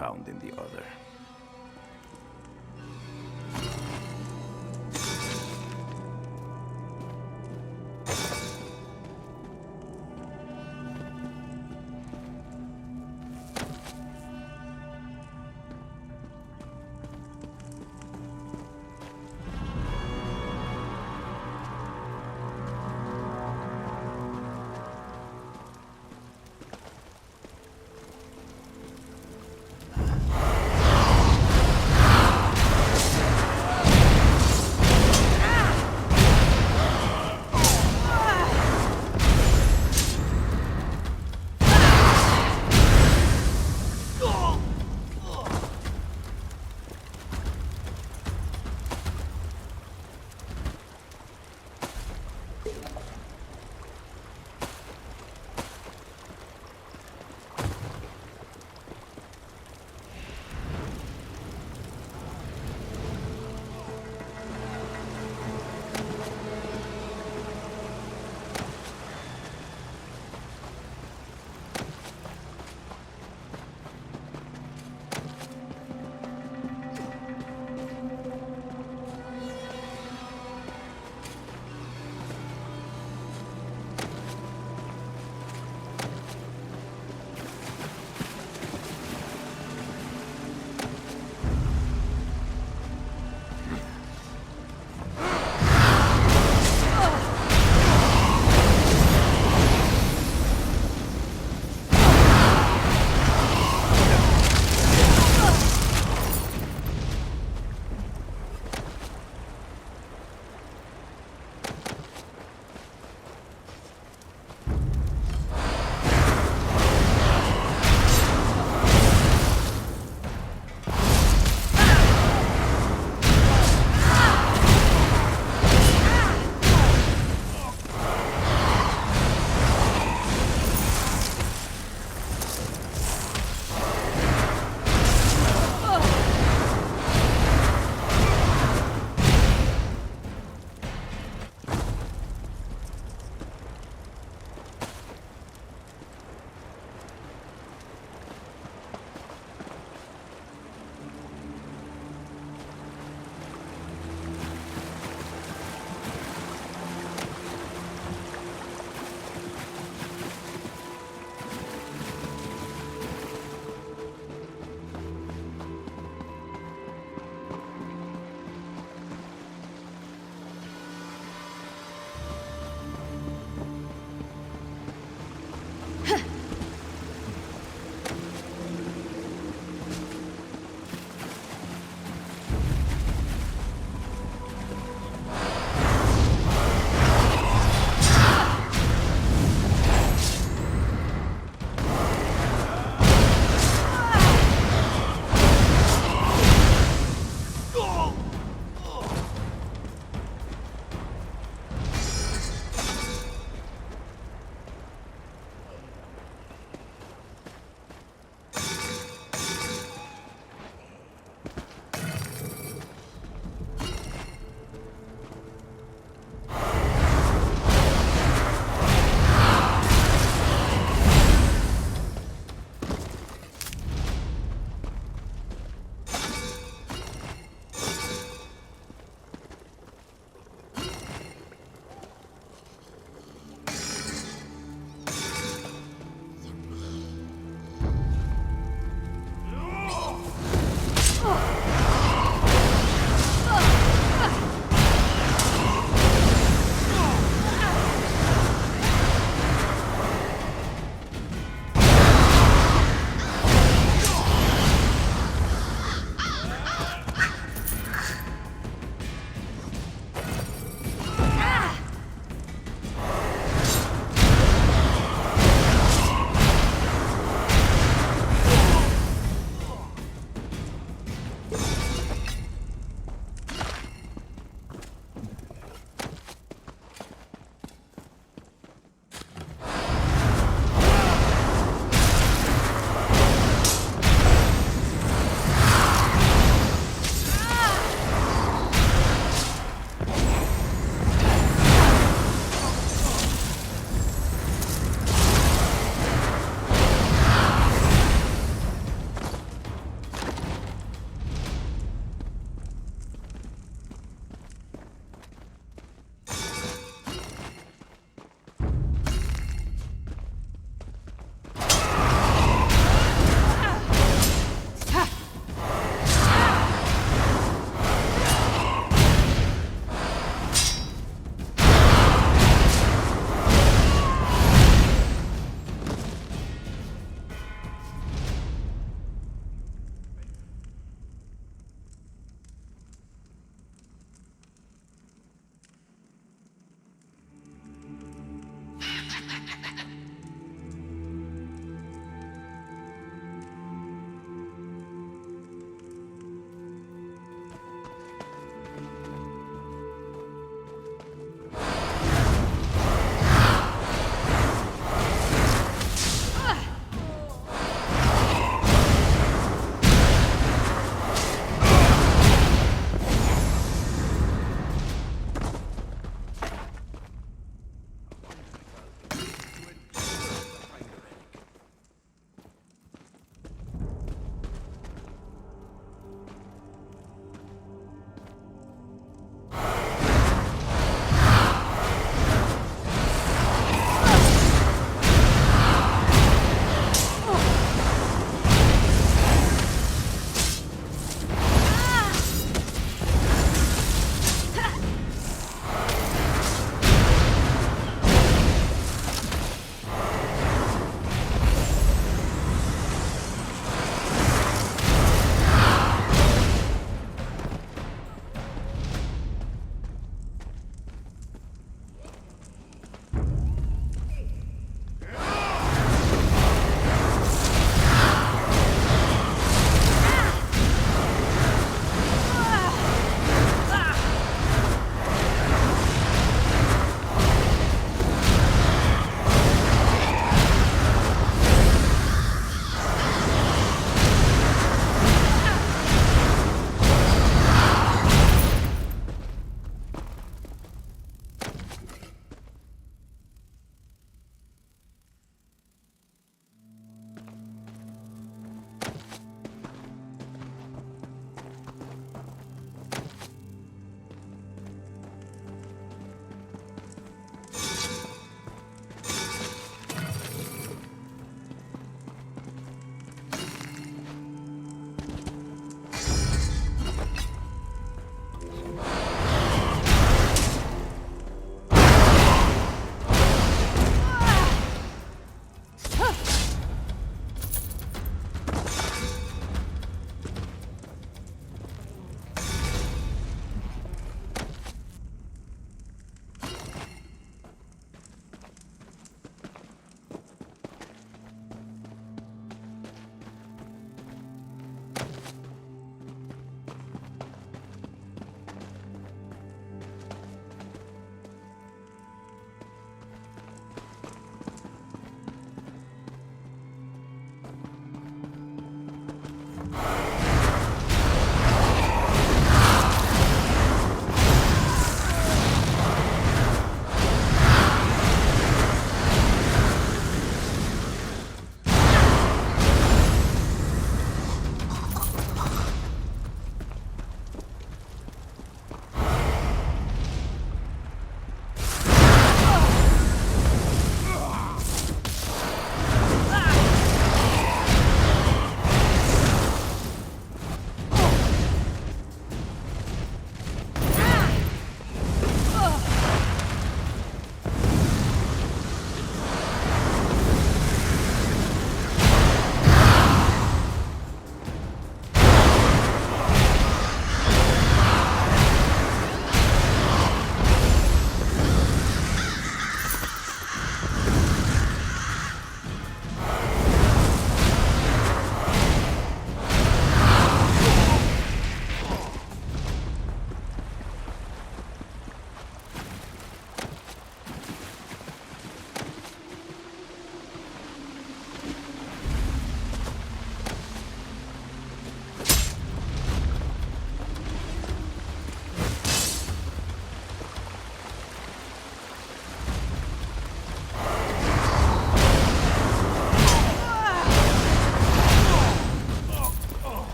found in the other.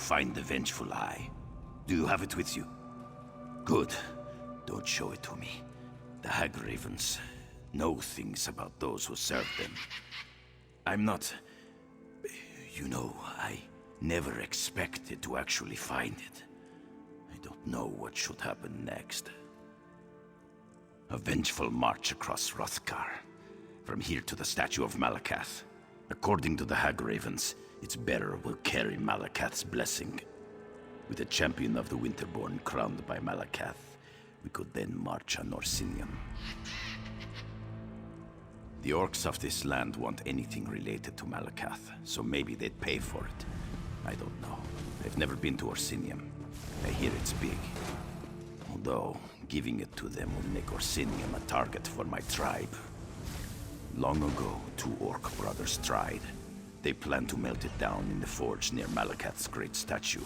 find the Vengeful Eye. Do you have it with you? Good. Don't show it to me. The Hagravens know things about those who serve them. I'm not... You know, I never expected to actually find it. I don't know what should happen next. A vengeful march across Hrothgar. From here to the statue of Malakath. According to the Hagravens, its bearer will carry Malakath's blessing. With a champion of the Winterborn crowned by Malakath, we could then march on Orsinium. The orcs of this land want anything related to Malakath, so maybe they'd pay for it. I don't know. I've never been to Orsinium. I hear it's big. Although, giving it to them would make Orsinium a target for my tribe. Long ago, 2 orc brothers tried. They planned to melt it down in the forge near Malakath's great statue.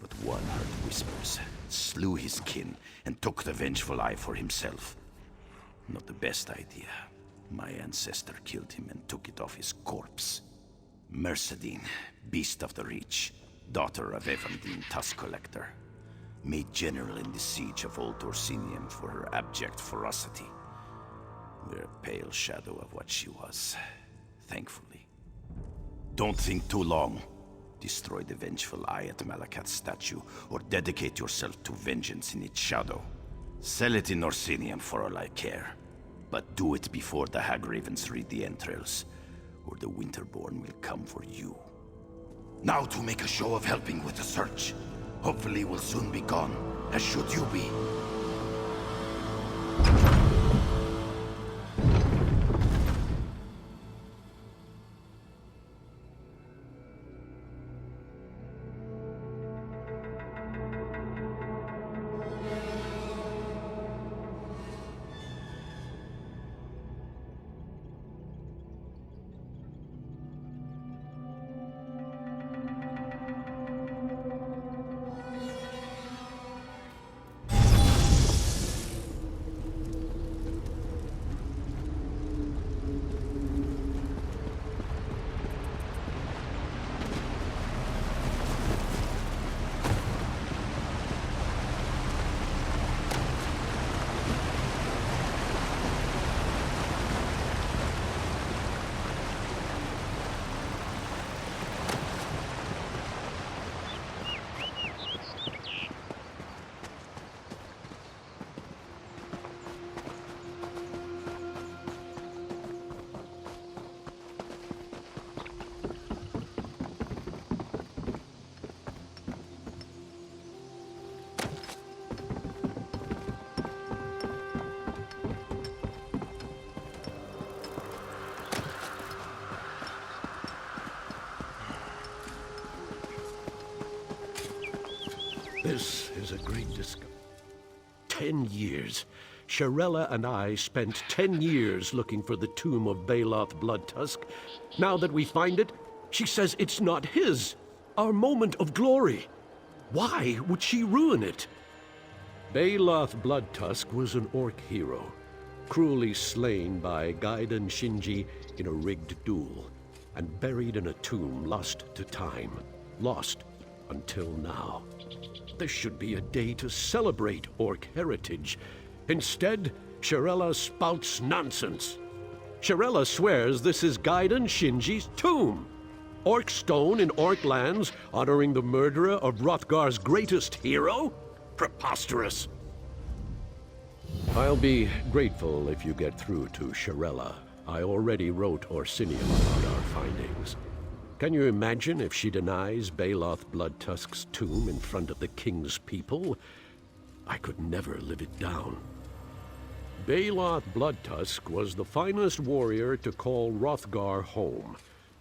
But one heard whispers, slew his kin, and took the Vengeful Eye for himself. Not the best idea. My ancestor killed him and took it off his corpse. Mercedine, Beast of the Reach, daughter of Evandine Tusk Collector, made general in the siege of Old Orsinium for her abject ferocity. We're a pale shadow of what she was, thankfully. Don't think too long. Destroy the Vengeful Eye at Malakath's statue, or dedicate yourself to vengeance in its shadow. Sell it in Orsinium for all I care. But do it before the Hagravens read the entrails, or the Winterborn will come for you. Now to make a show of helping with the search. Hopefully we'll soon be gone, as should you be. This is a great discovery. 10 years. Shirella and I spent 10 years looking for the tomb of Baloth Bloodtusk. Now that we find it, she says it's not his. Our moment of glory. Why would she ruin it? Baloth Bloodtusk was an orc hero, cruelly slain by Gaiden Shinji in a rigged duel, and buried in a tomb lost to time. Lost until now. This should be a day to celebrate orc heritage. Instead, Shirella spouts nonsense. Shirella swears this is Gaiden Shinji's tomb. Orc stone in orc lands, honoring the murderer of Hrothgar's greatest hero? Preposterous. I'll be grateful if you get through to Shirella. I already wrote Orsinium about our findings. Can you imagine if she denies Baloth Bloodtusk's tomb in front of the king's people? I could never live it down. Baloth Bloodtusk was the finest warrior to call Hrothgar home.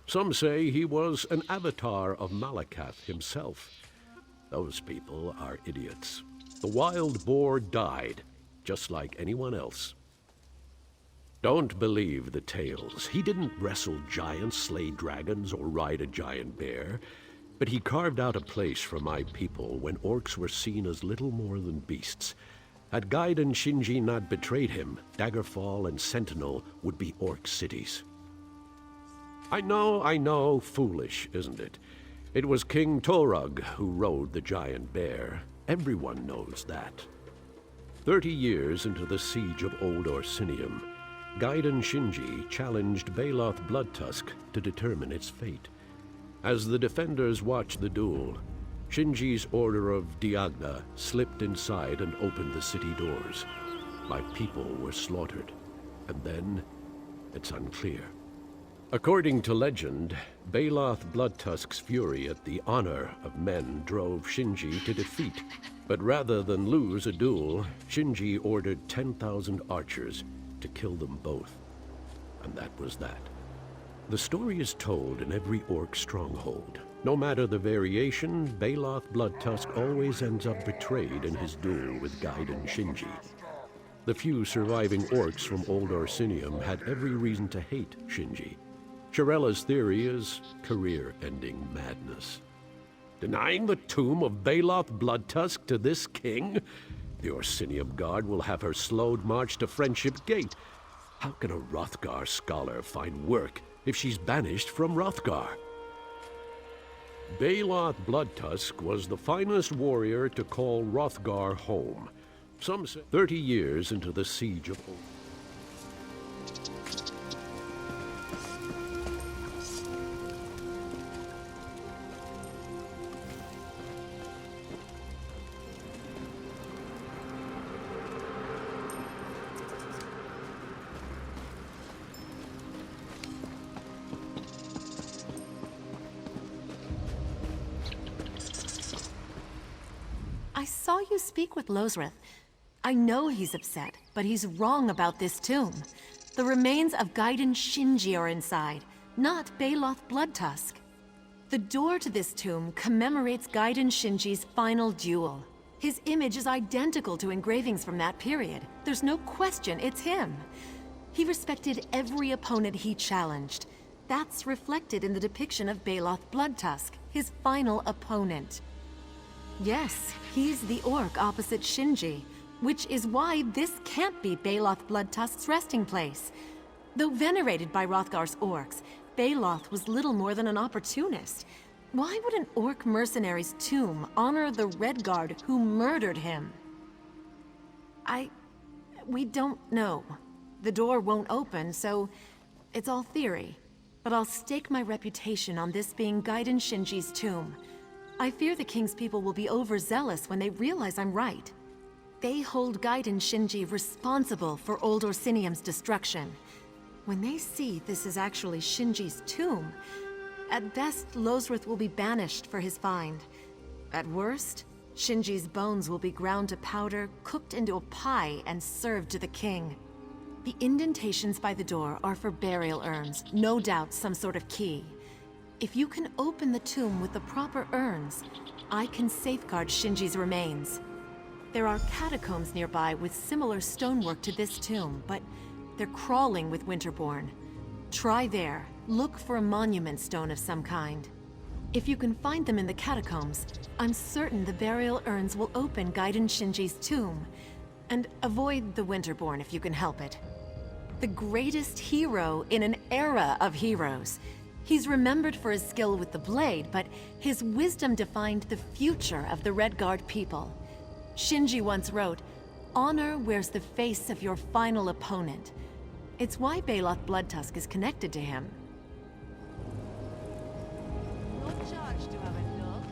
Some say he was an avatar of Malakath himself. Those people are idiots. The wild boar died, just like anyone else. Don't believe the tales. He didn't wrestle giants, slay dragons, or ride a giant bear. But he carved out a place for my people when orcs were seen as little more than beasts. Had Gaiden Shinji not betrayed him, Daggerfall and Sentinel would be orc cities. I know, foolish, isn't it? It was King Torug who rode the giant bear. Everyone knows that. 30 years into the siege of Old Orsinium, Gaiden Shinji challenged Baloth Bloodtusk to determine its fate. As the defenders watched the duel, Shinji's order of Diagna slipped inside and opened the city doors. My people were slaughtered, and then it's unclear. According to legend, Baloth Bloodtusk's fury at the honor of men drove Shinji to defeat. But rather than lose a duel, Shinji ordered 10,000 archers to kill them both. And that was that. The story is told in every orc stronghold. No matter the variation, Baloth Bloodtusk always ends up betrayed in his duel with Gaiden Shinji. The few surviving orcs from Old Orsinium had every reason to hate Shinji. Sharella's theory is career-ending madness. Denying the tomb of Baloth Bloodtusk to this king? The Orsinium Guard will have her slowed march to Friendship Gate. How can a Hrothgar scholar find work if she's banished from Hrothgar? Baloth Bloodtusk was the finest warrior to call Hrothgar home. Some say 30 years into the siege of Old. I saw you speak with Losrith. I know he's upset, but he's wrong about this tomb. The remains of Gaiden Shinji are inside, not Baloth Bloodtusk. The door to this tomb commemorates Gaiden Shinji's final duel. His image is identical to engravings from that period. There's no question it's him. He respected every opponent he challenged. That's reflected in the depiction of Baloth Bloodtusk, his final opponent. Yes, he's the orc opposite Shinji, which is why this can't be Baloth Bloodtusk's resting place. Though venerated by Hrothgar's orcs, Baloth was little more than an opportunist. Why would an orc mercenary's tomb honor the Redguard who murdered him? We don't know. The door won't open, so it's all theory. But I'll stake my reputation on this being Gaiden Shinji's tomb. I fear the King's people will be overzealous when they realize I'm right. They hold Gaiden Shinji responsible for Old Orsinium's destruction. When they see this is actually Shinji's tomb, at best, Losrith will be banished for his find. At worst, Shinji's bones will be ground to powder, cooked into a pie, and served to the king. The indentations by the door are for burial urns, no doubt some sort of key. If you can open the tomb with the proper urns, I can safeguard Shinji's remains. There are catacombs nearby with similar stonework to this tomb, but they're crawling with Winterborn. Try there. Look for a monument stone of some kind. If you can find them in the catacombs, I'm certain the burial urns will open Gaiden Shinji's tomb. And avoid the Winterborn if you can help it. The greatest hero in an era of heroes. He's remembered for his skill with the blade, but his wisdom defined the future of the Redguard people. Shinji once wrote, "Honor wears the face of your final opponent." It's why Baloth Bloodtusk is connected to him. No charge to have a look.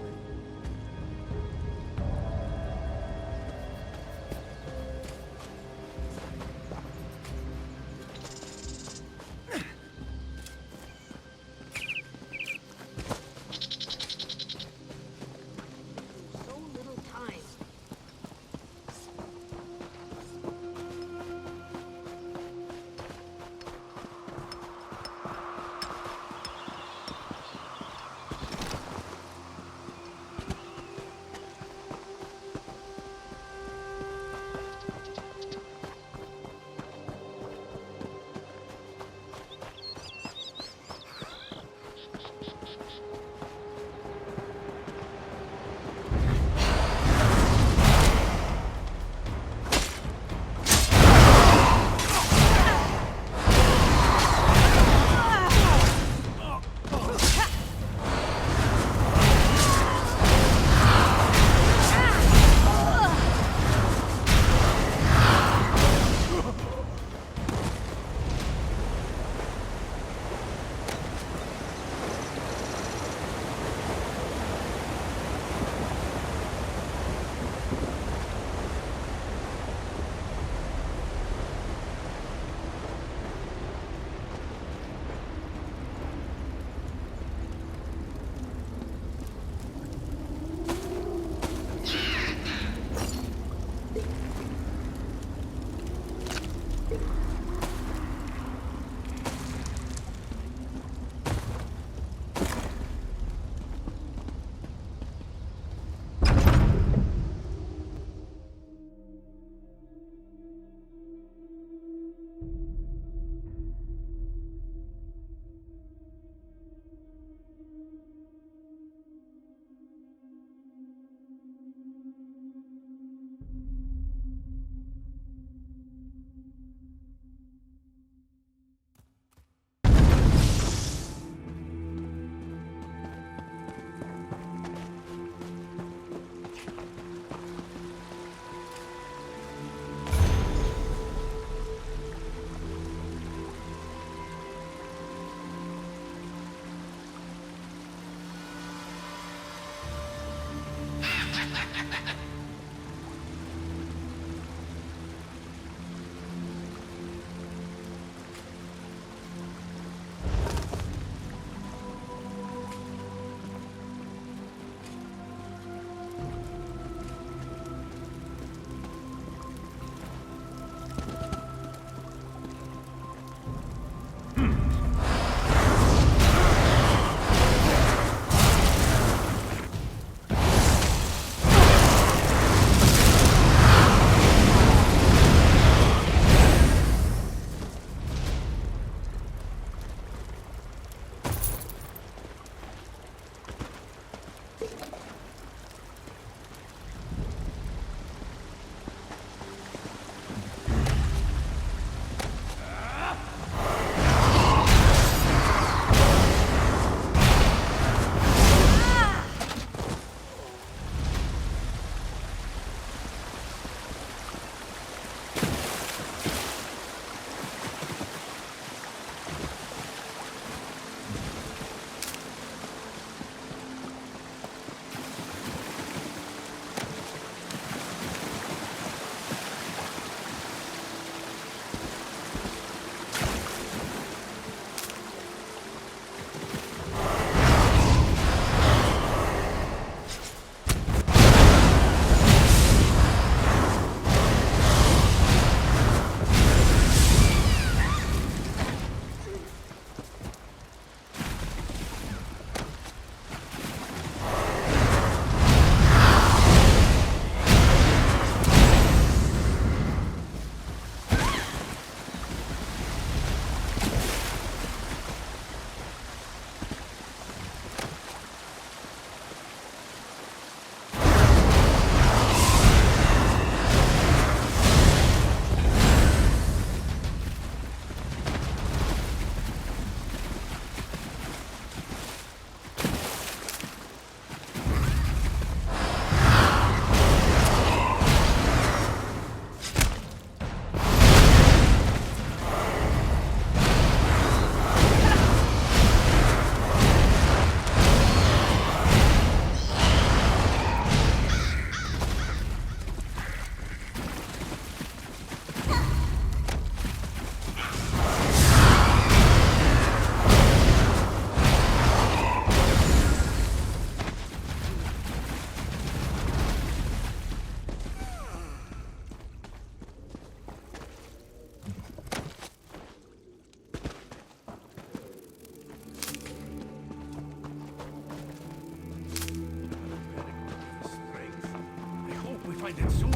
needed soon.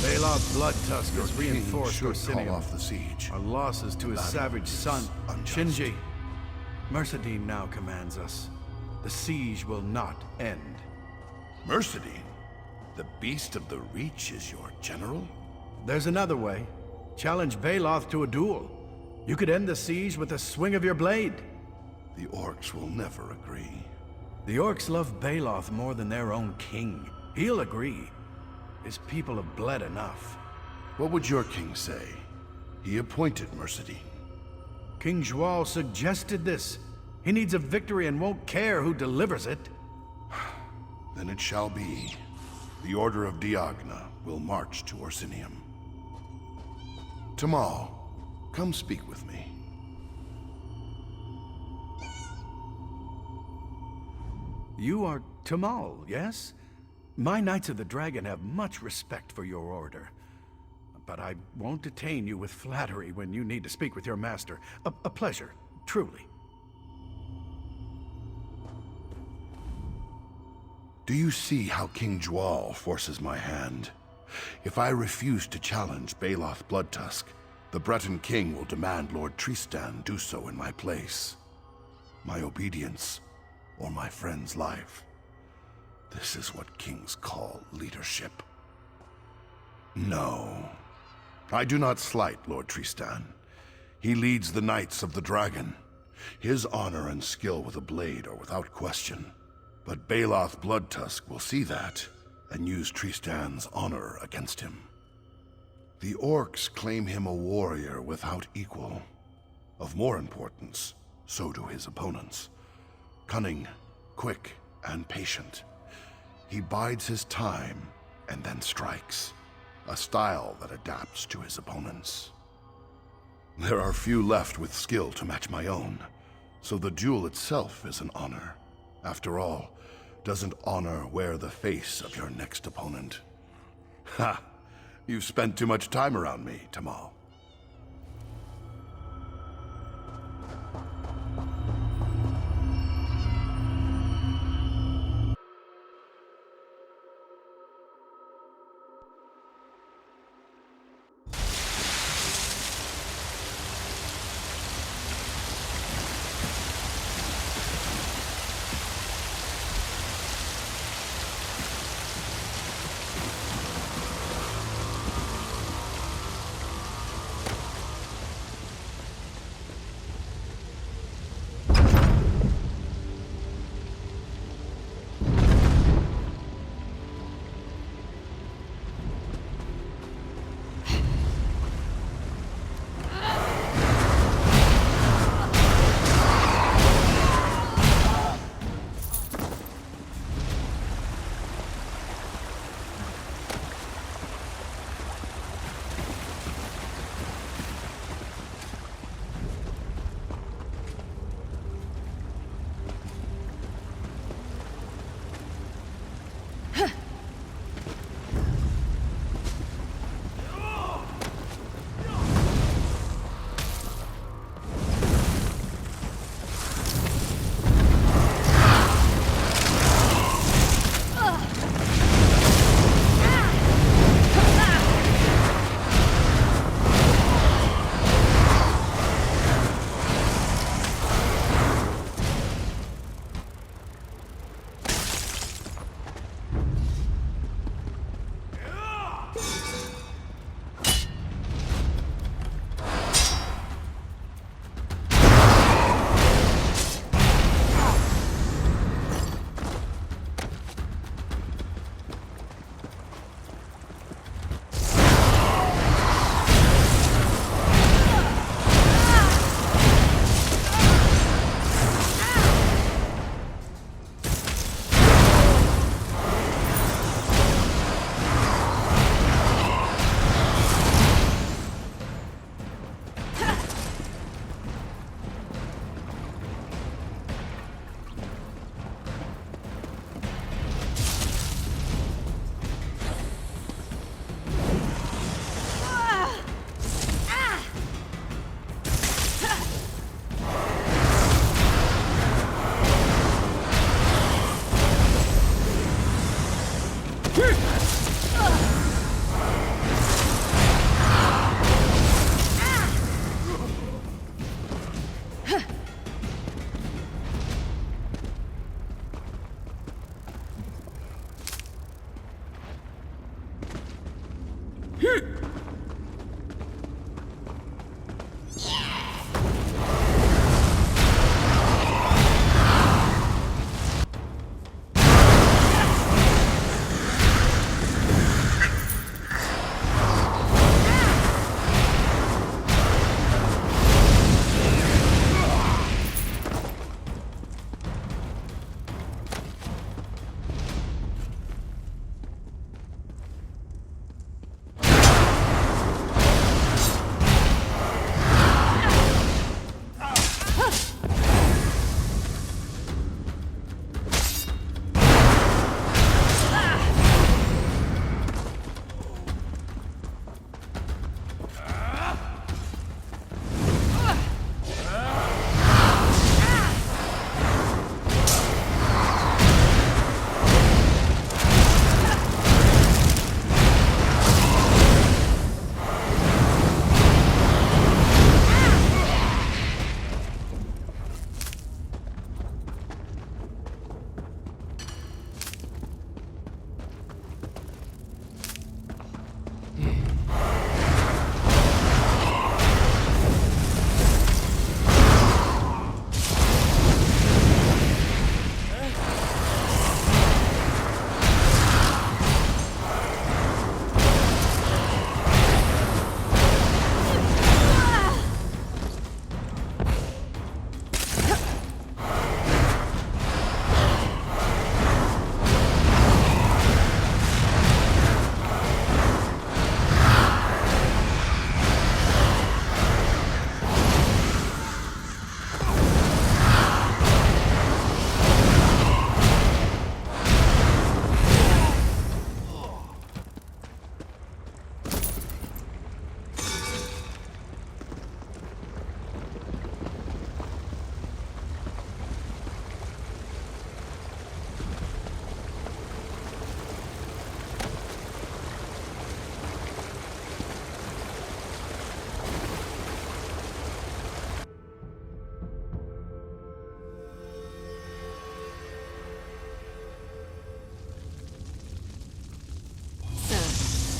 Bailoff Bloodtusk has reinforced Should Orsinium. call off the siege. Our losses to his savage son, unjust. Shinji. Mercedine now commands us. The siege will not end. Mercedine, the beast of the Reach, is your general? There's another way. Challenge Bailoff to a duel. You could end the siege with a swing of your blade. The orcs will never agree. The orcs love Bailoff more than their own king. He'll agree. His people have bled enough. What would your king say? He appointed Mercedine. King Zhual suggested this. He needs a victory and won't care who delivers it. Then it shall be. The Order of Diagna will march to Orsinium. Tamal, come speak with me. You are Tamal, yes? My Knights of the Dragon have much respect for your order. But I won't detain you with flattery when you need to speak with your master. A pleasure, truly. Do you see how King Zhual forces my hand? If I refuse to challenge Bailoff Bloodtusk, the Breton king will demand Lord Tristan do so in my place. My obedience, or my friend's life. This is what kings call leadership. No. I do not slight Lord Tristan. He leads the Knights of the Dragon. His honor and skill with a blade are without question. But Bailoff Bloodtusk will see that, and use Tristan's honor against him. The orcs claim him a warrior without equal. Of more importance, so do his opponents. Cunning, quick, and patient. He bides his time, and then strikes. A style that adapts to his opponents. There are few left with skill to match my own, so the duel itself is an honor. After all, doesn't honor wear the face of your next opponent? Ha! You've spent too much time around me, Tamal.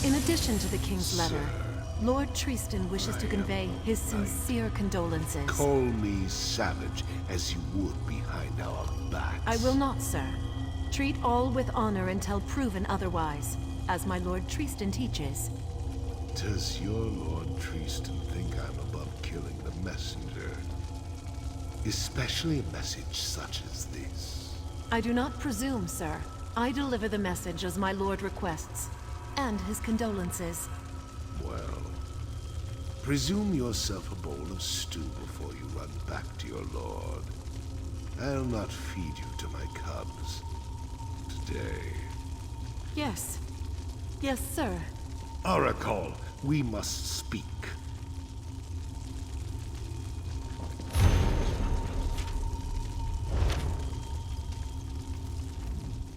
In addition to the King's letter, Lord Tristan wishes to convey his sincere condolences. Call me savage as you would behind our backs. I will not, sir. Treat all with honor until proven otherwise, as my Lord Tristan teaches. Does your Lord Tristan think I'm above killing the messenger? Especially a message such as this. I do not presume, sir. I deliver the message as my lord requests, and his condolences. Well, presume yourself a bowl of stew before you run back to your lord. I'll not feed you to my cubs today. Yes. Yes, sir. Oracle, we must speak.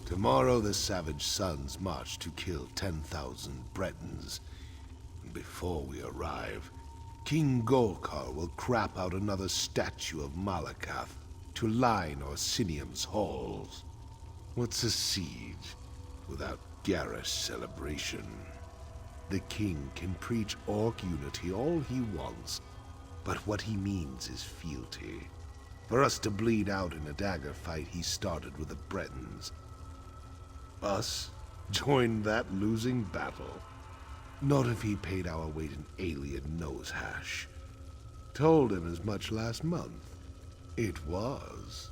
Tomorrow the Savage Sons march to kill 10,000 Bretons. And before we arrive, King Golkar will crap out another statue of Malakath to line Orsinium's halls. What's a siege without garish celebration? The king can preach Orc unity all he wants, but what he means is fealty. For us to bleed out in a dagger fight he started with the Bretons. Us join that losing battle. Not if he paid our weight in alien nose hash. Told him as much last month. It was.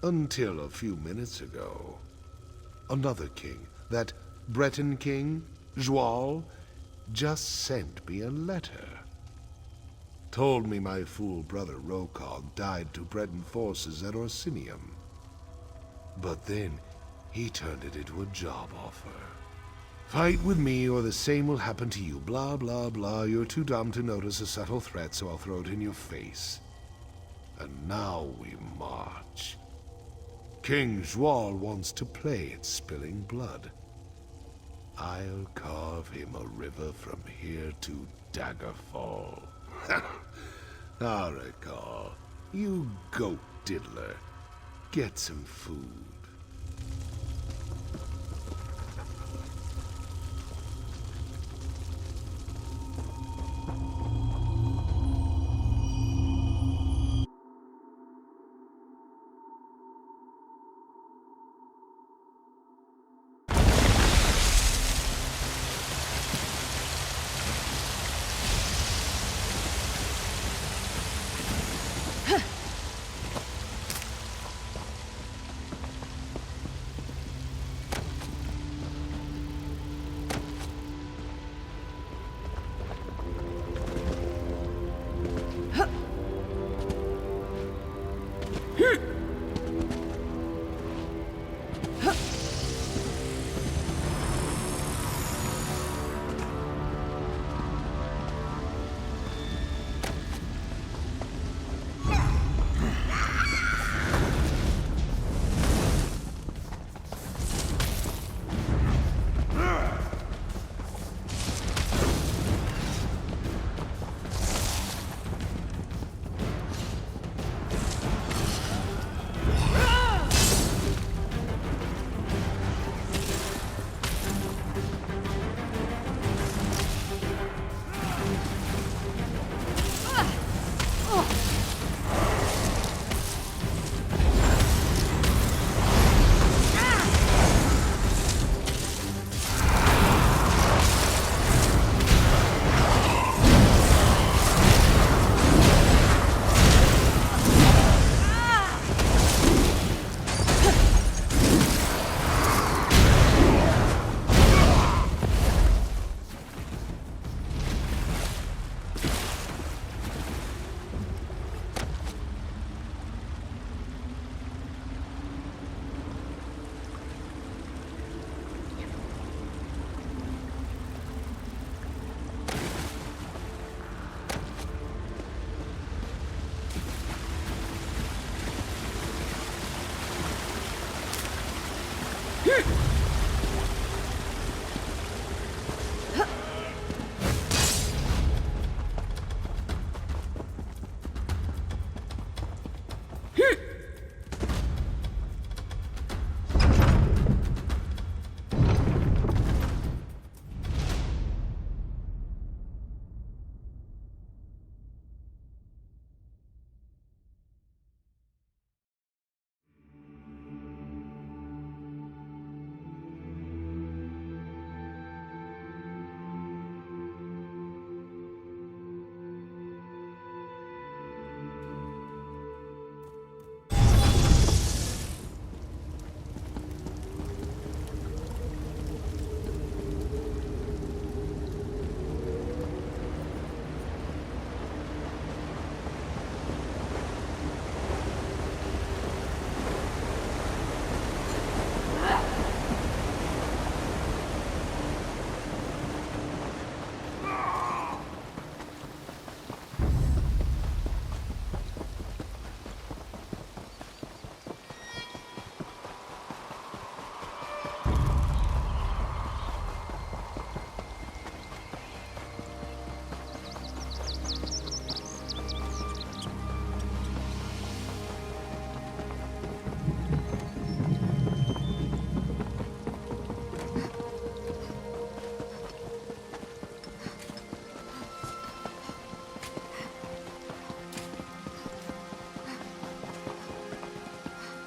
Until a few minutes ago. Another king, that Breton king, Joal, just sent me a letter. Told me my fool brother Rokog died to Breton forces at Orsinium. But then he turned it into a job offer. Fight with me or the same will happen to you. Blah, blah, blah. You're too dumb to notice a subtle threat, so I'll throw it in your face. And now we march. King Joal wants to play at spilling blood. I'll carve him a river from here to Daggerfall. Arakar, you goat diddler. Get some food.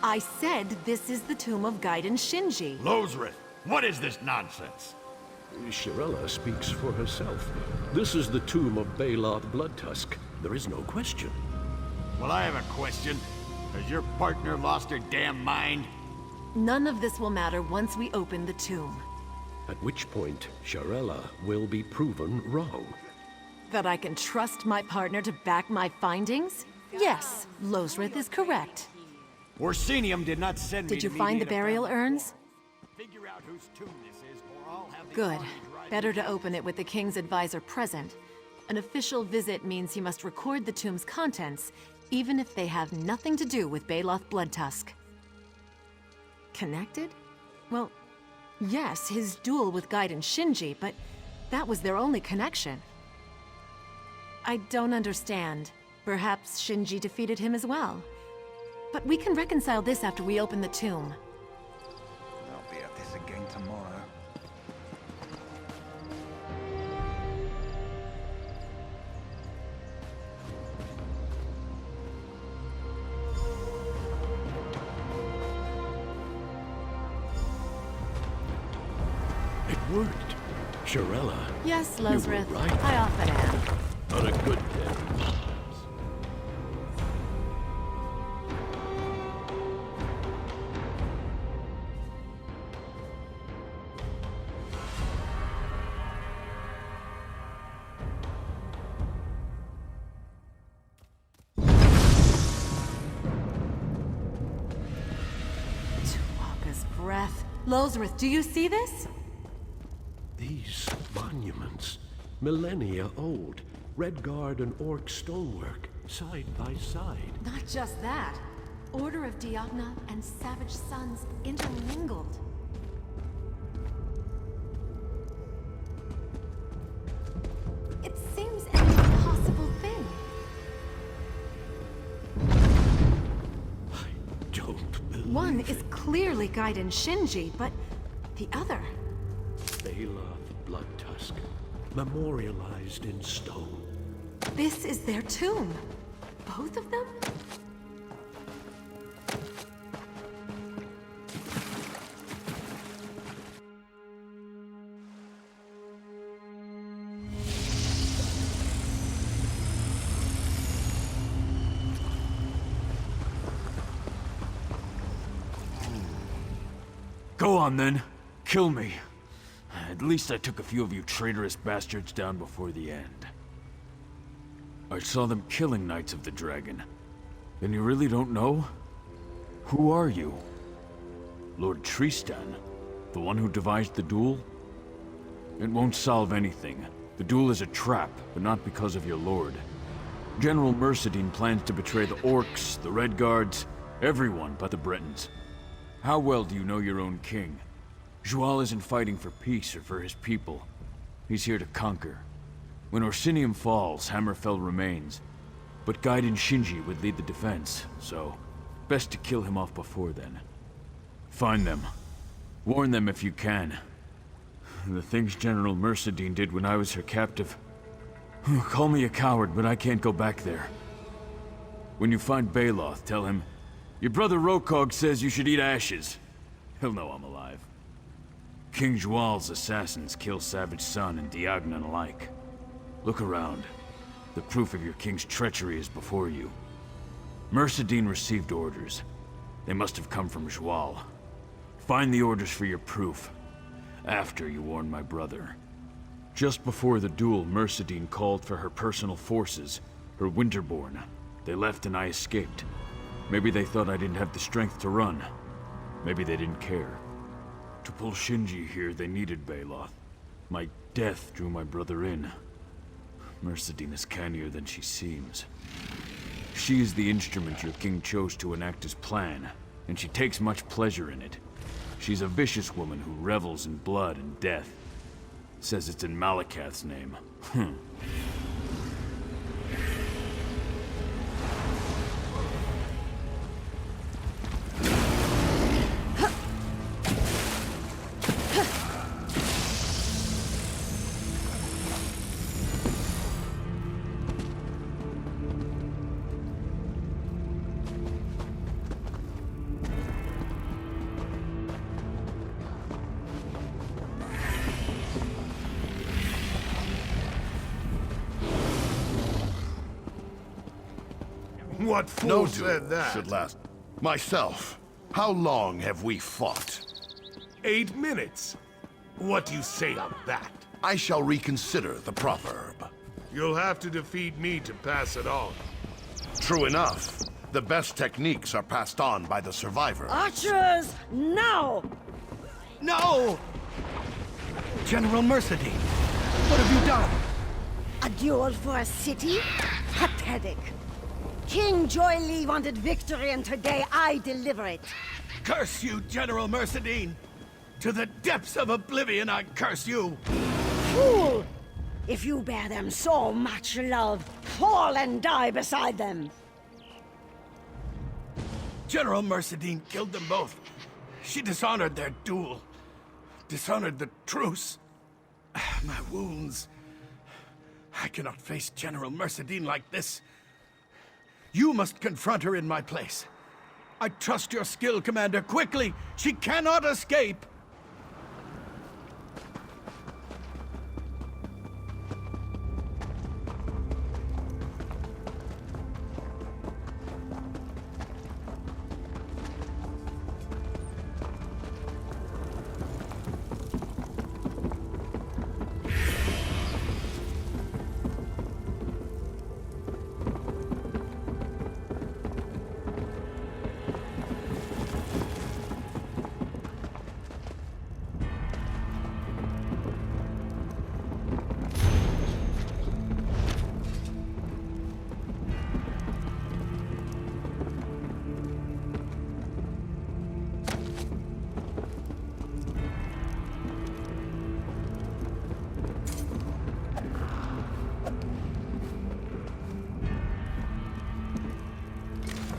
I said this is the tomb of Gaiden Shinji. Lozrith, what is this nonsense? Shirella speaks for herself. This is the tomb of Baloth Bloodtusk. There is no question. Well, I have a question. Has your partner lost her damn mind? None of this will matter once we open the tomb. At which point, Shirella will be proven wrong. That I can trust my partner to back my findings? Yes, Lozrith is correct. Orsinium did not send me Did you to find the mediate a burial family urns? war. Figure out whose tomb this is, or I'll have the Good. army drive Better you to down. open it with the king's advisor present. An official visit means he must record the tomb's contents, even if they have nothing to do with Baloth Bloodtusk. Connected? Well, Yes, his duel with Gaiden Shinji, but that was their only connection. I don't understand. Perhaps Shinji defeated him as well. But we can reconcile this after we open the tomb. I'll be at this again tomorrow. It worked. Shirella, Yes, You were Lozrith. right. I often am. on a good day. Tuatha's breath. Lozrith, do you see this? These monuments, millennia old, Redguard and Orc stonework, side by side. Not just that. Order of Diagna and Savage Sons intermingled. It seems an impossible thing. I don't believe One is clearly Gaiden Shinji, but the other... Baloth Bloodtusk, memorialized in stone. This is their tomb. Both of them? Go on then. Kill me. At least I took a few of you traitorous bastards down before the end. I saw them killing Knights of the Dragon. And you really don't know? Who are you? Lord Tristan? The one who devised the duel? It won't solve anything. The duel is a trap, but not because of your lord. General Mercedine plans to betray the Orcs, the Redguards, everyone but the Bretons. How well do you know your own king? Joal isn't fighting for peace or for his people. He's here to conquer. When Orsinium falls, Hammerfell remains. But Gaiden Shinji would lead the defense, so best to kill him off before then. Find them. Warn them if you can. The things General Mercedine did when I was her captive. Call me a coward, but I can't go back there. When you find Baloth, tell him, your brother Rokog says you should eat ashes. He'll know I'm alive. King Joal's assassins kill Savage Son and Diagnan alike. Look around. The proof of your king's treachery is before you. Mercedine received orders. They must have come from Joal. Find the orders for your proof. After you warn my brother. Just before the duel, Mercedine called for her personal forces, her Winterborn. They left and I escaped. Maybe they thought I didn't have the strength to run. Maybe they didn't care. To pull Shinji here, they needed Baloth. My death drew my brother in. Mercedine is cannier than she seems. She is the instrument your king chose to enact his plan, and she takes much pleasure in it. She's a vicious woman who revels in blood and death. Says it's in Malakath's name. What fool No said duel that? should last. Myself, how long have we fought? 8 minutes. What do you say on that? I shall reconsider the proverb. You'll have to defeat me to pass it on. True enough. The best techniques are passed on by the survivor. Archers, now! No! General Mercedine, what have you done? A duel for a city? Pathetic. King Joy Lee wanted victory, and today I deliver it. Curse you, General Mercedine! To the depths of oblivion, I curse you! Fool! If you bear them so much love, fall and die beside them! General Mercedine killed them both. She dishonored their duel. Dishonored the truce. My wounds. I cannot face General Mercedine like this. You must confront her in my place. I trust your skill, Commander. Quickly! She cannot escape!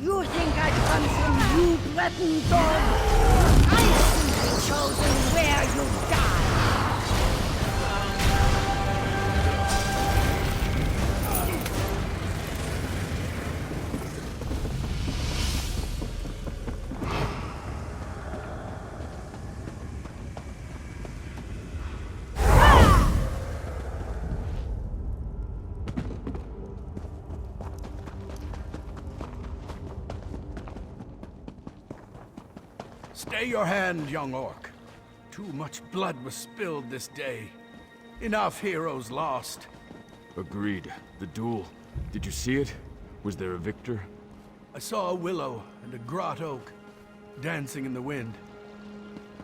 You think I'd run from you, Breton dog? I've simply chosen where you die! Stay your hand, young orc. Too much blood was spilled this day. Enough heroes lost. Agreed. The duel. Did you see it? Was there a victor? I saw a willow and a grot oak dancing in the wind.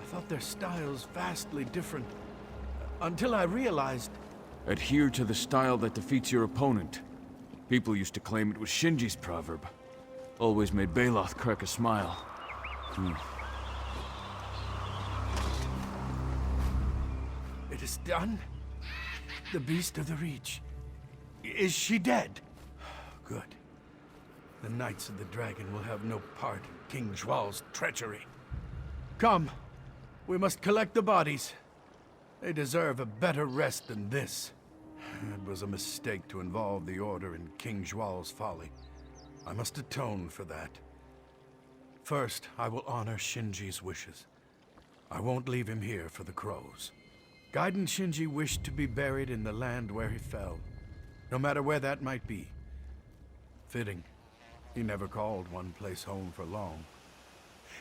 I thought their styles vastly different, until I realized... Adhere to the style that defeats your opponent. People used to claim it was Shinji's proverb. Always made Baloth crack a smile. It is done? The Beast of the Reach. Is she dead? Good. The Knights of the Dragon will have no part in King Zhual's treachery. Come, we must collect the bodies. They deserve a better rest than this. It was a mistake to involve the Order in King Zhual's folly. I must atone for that. First, I will honor Shinji's wishes. I won't leave him here for the crows. Gaiden Shinji wished to be buried in the land where he fell, no matter where that might be. Fitting. He never called one place home for long.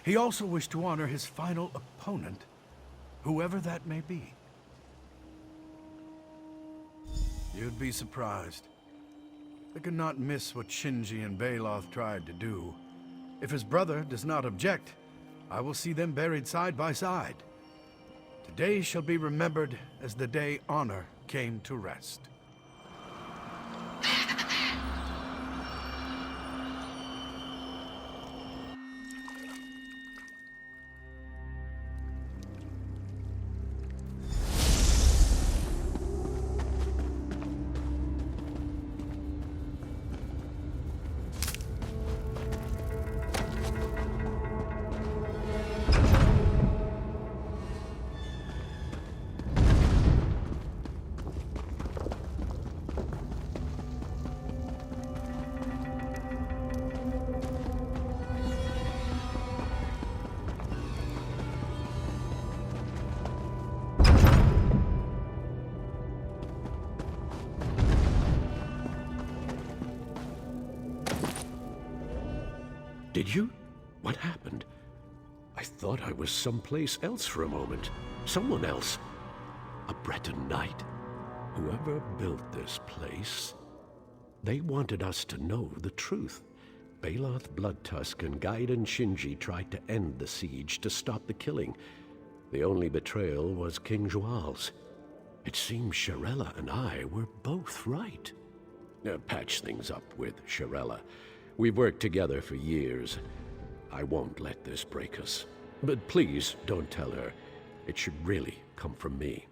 He also wished to honor his final opponent, whoever that may be. You'd be surprised. I could not miss what Shinji and Baloth tried to do. If his brother does not object, I will see them buried side by side. Today shall be remembered as the day honor came to rest. Did you? What happened? I thought I was someplace else for a moment. Someone else. A Breton knight. Whoever built this place... They wanted us to know the truth. Baloth Bloodtusk and Gaiden Shinji tried to end the siege to stop the killing. The only betrayal was King Zhual's. It seems Shirella and I were both right. Patch things up with Shirella. We've worked together for years. I won't let this break us. But please, don't tell her. it should really come from me.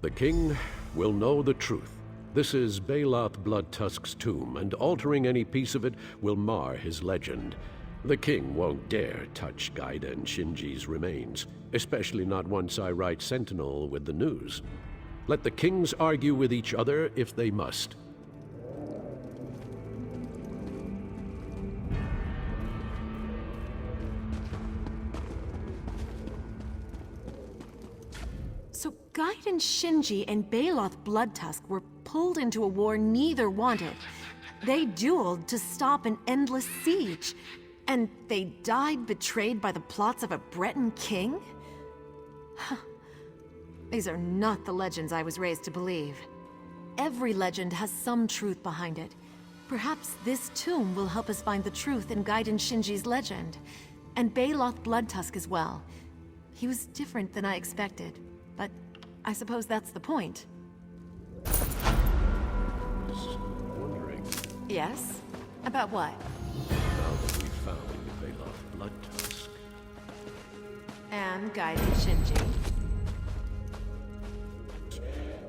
The king will know the truth. This is Baloth Bloodtusk's tomb, and altering any piece of it will mar his legend. The king won't dare touch Gaiden Shinji's remains, especially not once I write Sentinel with the news. Let the kings argue with each other if they must. So Gaiden Shinji and Baloth Bloodtusk were pulled into a war neither wanted. They dueled to stop an endless siege. And they died betrayed by the plots of a Breton king? These are not the legends I was raised to believe. Every legend has some truth behind it. Perhaps this tomb will help us find the truth in Gaiden Shinji's legend. And Baloth Bloodtusk as well. He was different than I expected, but I suppose that's the point. Just wondering. Yes? About what? Now that we've found Baloth Bloodtusk. And Gaiden Shinji.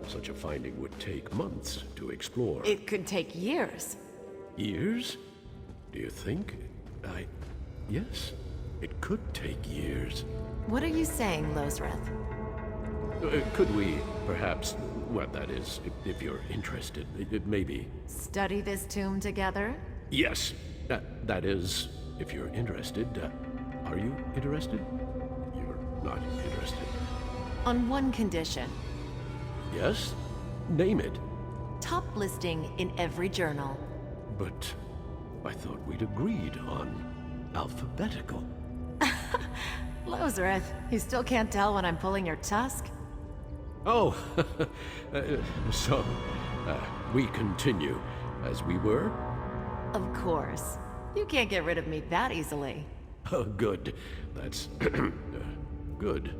Such a finding would take months to explore. It could take years. Years? Do you think? Yes. It could take years. What are you saying, Lozreth? Could we, perhaps, well, that is, if you're interested, maybe... Study this tomb together? Yes. That is, if you're interested. Are you interested? You're not interested. On one condition. Yes? Name it. Top listing in every journal. But I thought we'd agreed on alphabetical. Lozreth, you still can't tell when I'm pulling your tusk? Oh, so, we continue as we were? Of course. You can't get rid of me that easily. Oh, good. That's good.